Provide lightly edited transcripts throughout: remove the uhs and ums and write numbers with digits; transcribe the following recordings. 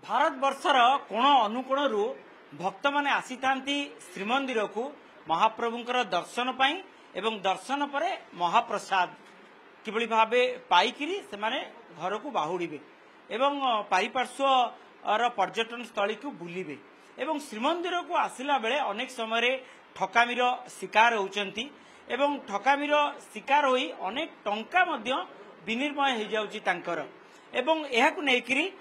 भारत वर्षर कोण अनुकोणरू भक्त माने आसी थांती श्रीमंदिर को महाप्रभुंकर दर्शन पाई एवं दर्शन परे महाप्रसाद किभली भाबे पाइकिरी से माने घर को बाहुड़िबे एवं पारिपार्श्व पर्यटन स्थली को बुलिबे एवं श्रीमंदिर को आसिला बेले अनेक समय ठकामीर शिकार होउचंती एवं ठकामीर शिकार होई अनेक टंका मध्य विनिर्मय हो जाउची तांकर एवं एहाकु नेकिरी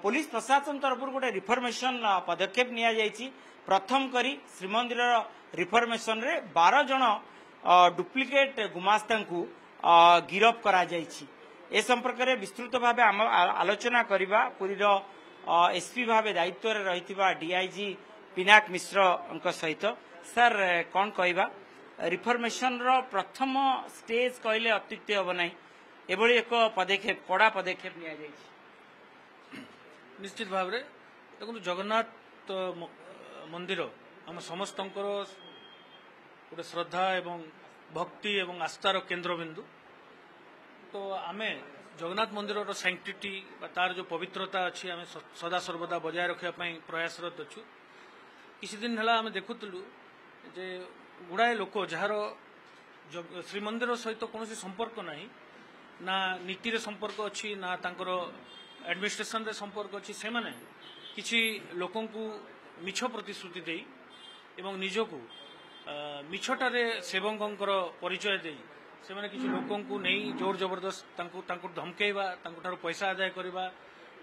पुलिस प्रशासन तरफ गोटे रिफर्मेशन पदक्षेप निया जायछि। प्रथम करी श्रीमंदिर रिफर्मेशन रे 12 जन डुप्लिकेट गुमास्ता को गिरफ करा जायछि। ए संपर्क में विस्तृत भाव आलोचना करबा पुरीर एसपी भाव दायित्व रे रहिथिबा डीआईजी पिनाक मिश्र सहित सर कौन कहबा रिफर्मेशन रो प्रथम स्टेज कहले अत्युक्ति हम ना एभली एक पदक्षेप कड़ा पदक्षेप निया जायछि। निश्चित भाव में देखो जगन्नाथ मंदिर आम समस्त गोटे श्रद्धा एवं भक्ति एवं आस्थार केन्द्र बिंदु। तो आम जगन्नाथ मंदिर सैंक्टिटी तार जो पवित्रता अच्छी आम सदा सर्वदा बजाय रखापी प्रयासरत अच्छु। किसी दिन है आम देखुलु जे गुड़ाए लोक जार श्रीमंदिर सहित कौन संपर्क ना ना नीति रे संपर्क अच्छी ना तांकर एडमिनिस्ट्रेशन रे संपर्क अच्छी से माने किछि लोकों को मिछ प्रतिश्रुति देई एवं निजको मिछटारे सेवकंकर परिचय देई से माने किछि लोकों को नहीं जोर जबरदस्त तांको धमकेवा तांको ठारो पैसा आदाय करबा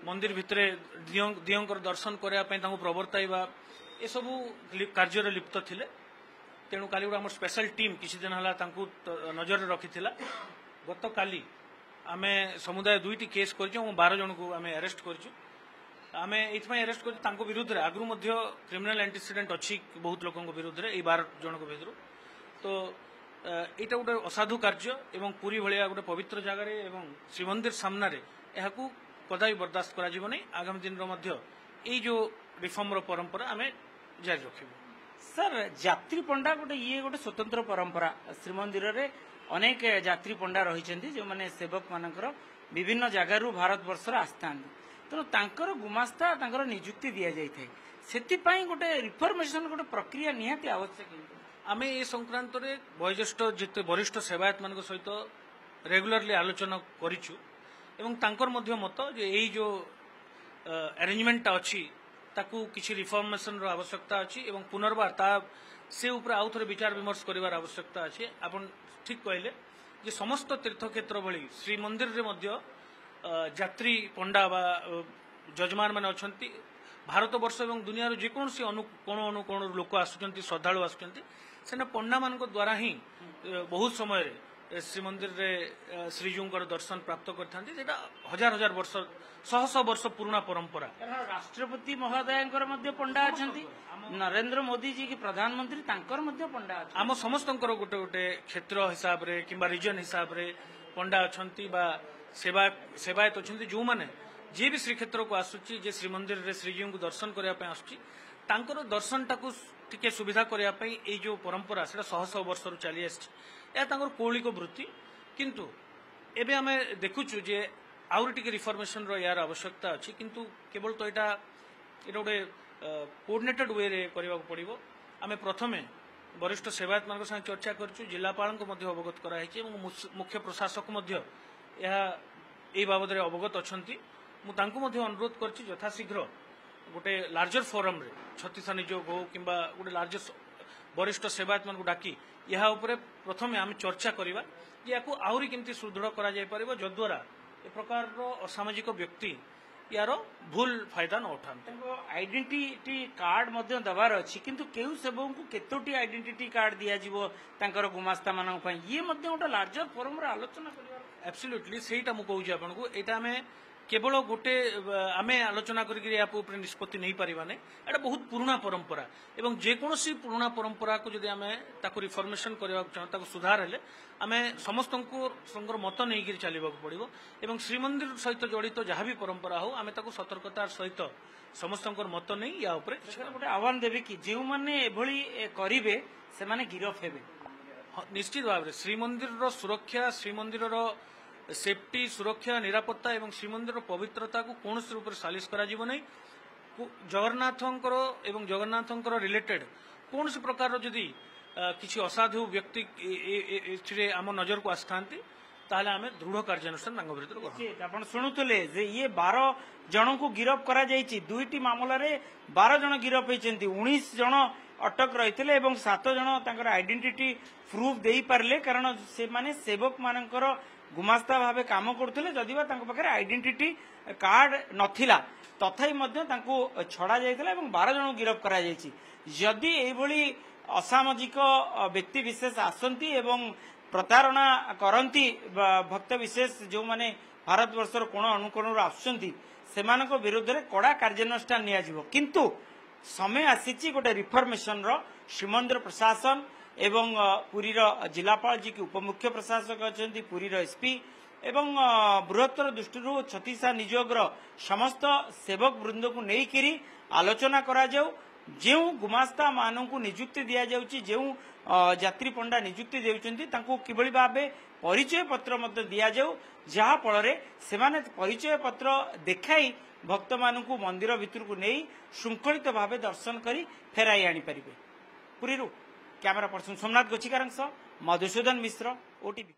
मंदिर भितरे दियंकर दर्शन करया पई तांको प्रवर्ताइबा ए सब कार्य रे लिप्त थिले। तेणु काली गोटे आम स्पेशल टीम किछि दिन हला तांको नजर रखिथिला। गत काली आमे समुदाय 2टी केस करछु 12 जन को आमे अरेस्ट करछु। आमे इथमै अरेस्ट करछु तांको विरुद्ध रे आगरु मध्य क्रिमिनल एंटीसीडेंट अछि बहुत लोकन को विरुद्ध रे ए 12 जन को भितरु। तो एटा गोटे असाधु कार्य एवं पूरी भलिया गोटे पवित्र जगह रे एवं श्रीमंदिर सामना रे एहाकू कदापि बर्दाश्त करा जीव नै। आगामी दिन रो मध्य ए जो रिफॉर्म रो परंपरा आमे जारी रखिबो। सर यात्री पंडा गोटे ये गोटे स्वतंत्र परंपरा श्रीमंदिर रे अनेक यात्री पंडा रही जो माने सेवक मानकर विभिन्न जगार भारत वर्ष आस्था तेणु तांकर गुमास्ता तांकर नियुक्ति दि जाए से गोटे रिफर्मेशन गोटे प्रक्रिया निहाती आवश्यक। आम ए संक्रांत रे वयोज्येष्ठ जिते वरिष्ठ सेवायत मान सहित रेगुलरली आलोचना करिछु एवं तांकर मध्य मत जे एई जो अरेंजमेंट अच्छी ताकू किसी रिफर्मेशन रो आवश्यकता अच्छी एवं पुनर्बार ता से ऊपर आउ थे विचार विमर्श करिवार आवश्यकता अच्छी। आपन ठीक कहले जे समस्त तीर्थक्षेत्र भली श्रीमंदिर रे मध्य यात्री पंडा बा जजमान माने अछंती भारत वर्ष एवं दुनिया रो जेकोसी कोण लोक आसुचंती श्रद्धालु आसुचंती सेना पंडा मान द्वारा ही बहुत समय रे श्रीमंदिर रे श्रीजूंकर दर्शन प्राप्त करथांती जेटा हजार हजार वर्ष शह शह वर्ष पुराना परंपरा। राष्ट्रपति महोदयंकर मध्य पंडा अछंती नरेंद्र मोदी जी की प्रधानमंत्री तांकर मध्य पंडा अछंती। आम समस्तंकर गोटे गोटे क्षेत्र हिसाब रे किंबा रीजन हिसाब रे पंडा अछंती बा सेवायत अछंती जो माने जे भी श्रीक्षेत्र को आसुची जे श्रीमंदिर रे श्रीजीव को दर्शन करया पे आसुची तांकर दर्शन टाकू टिके सुविधा करया पे ए जो परंपरा सेटा शह शह वर्ष रु चली आछि या तांकर कौलिक वृत्ति। किंतु एबे आमे देखुछु जे आउर टिके रिफॉर्मेशन रो यार आवश्यकता अछि किंतु केवल तो एटा गोटे कोऑर्डिनेटेड वे रे करबा पड़िबो। आमे प्रथमे वरिष्ठ सेवायत मान संग चर्चा करछु जिलापाल को मध्य अवगत करा है मुख्य प्रशासक मध्य यह ए बाबद रे अवगत अछंती। मु तांको मध्य अनुरोध करछि यथाशीघ्र गोटे लार्जर फोरम रे छत्तीस नियोग हो किंबा गोटे लार्जर वरिष्ठ सेवायत मान को डाकी यह उपरे प्रथमे आम चर्चा करबा या को आउरी केमती सुदृढ़ करा जाय परिबो जद्वारा ए प्रकार रो असामाजिक व्यक्ति यार भूल फायदा न उठान। आइडेंटिटी कार्ड मध्य दबार अछि किंतु केउ सेवक को केतोटी आइडेंटिटी कार्ड दिया जिवो तांकर गुमास्ता मानन पई ये मध्य गोटे लार्जर फोरम रे आलोचना करिवार एब्सोल्युटली सेटा मु कहूछि आपन को एटा में केवल गोटे आमे आलोचना करके निष्पत्ति नहीं पारिबा नै। एटा बहुत पुराना परंपरा एवं जेकोसी पुराना परंपरा को जदि आमे ताको रिफॉर्मेशन करबा चाहू ताको सुधार हेले आमे समस्त संगर मत नहीं गिर चलिबा पड़िबो एवं श्रीमंदिर सहित जड़ित जहाँ भी परंपरा हो आमे ताको सतर्कतार सहित समस्त मत नहीं या ऊपर गोटे आह्वान देबे कि जे माने एभली करिवे से माने गिरफ हेबे। निश्चित भाव श्रीमंदिर सुरक्षा श्रीमंदिर सेफ्टी सुरक्षा निरापत्ता एवं श्रीमंदिर पवित्रता को कौन रूप से सालिश करा नहीं जगन्नाथंकर एवं जगन्नाथंकर रिलेटेड कौन प्रकार जदि किसी असाधु व्यक्ति आम नजर को आसता ताहले आमे दृढ़ कार्यानुष्ठान विरुद्ध कर आपण शुणुले जे ये 12 जन को गिरफ करा जायछि दुईटी मामला रे 12 जन गिरफ होइछन्ति 19 जन अटक रहिथिले एवं 7 जन तांकर आइडेंटिटी प्रूफ देई पारले कारण से माने सेवक मानकर गुमास्ता भाबे काम करथिले जदिबा तांको पाखरे आइडेंटिटी कार्ड नथिला तथापि मध्य तांको छड़ा जायथिला एवं 12 जन गिरफ करा जायछि जदि एभली असामाजिक व्यक्ति विशेष आसंती एवं प्रतारणा करती भक्त विशेष जो माने भारतवर्षर कोण अनुकोण आसुचंती सेमानक विरुद्ध रे कड़ा कार्यानुष्ठान निया जिवो किंतु समय आसीची गोटे रिफॉर्मेशन रो श्रीमंदिर प्रशासन एवं पुरीर जिलापाल जी की उपमुख्य प्रशासक अछंती पुरीर एसपी एवं बृहत्तर दृष्टि छत्तीसा नियोगर समस्त सेवक वृंद को नेइकिरी आलोचना करा जाऊ जो गुमास्ता मानू निजुक्ति दि जाउची जो यात्री पंडा निजुक्ति देउचंती तांको किबळी भाबे परिचय पत्र मध्य दिया जाऊ जहा फल से परिचय पत्र देखाई भक्त मानू मंदिर भितर को नहीं श्रृंखलित भाव दर्शन करी फेराई आनी पारिबे। पुरीरू कैमरा पर्सन सोमनाथ गोचिकारंग मधुसूदन मिश्र ओटीवी।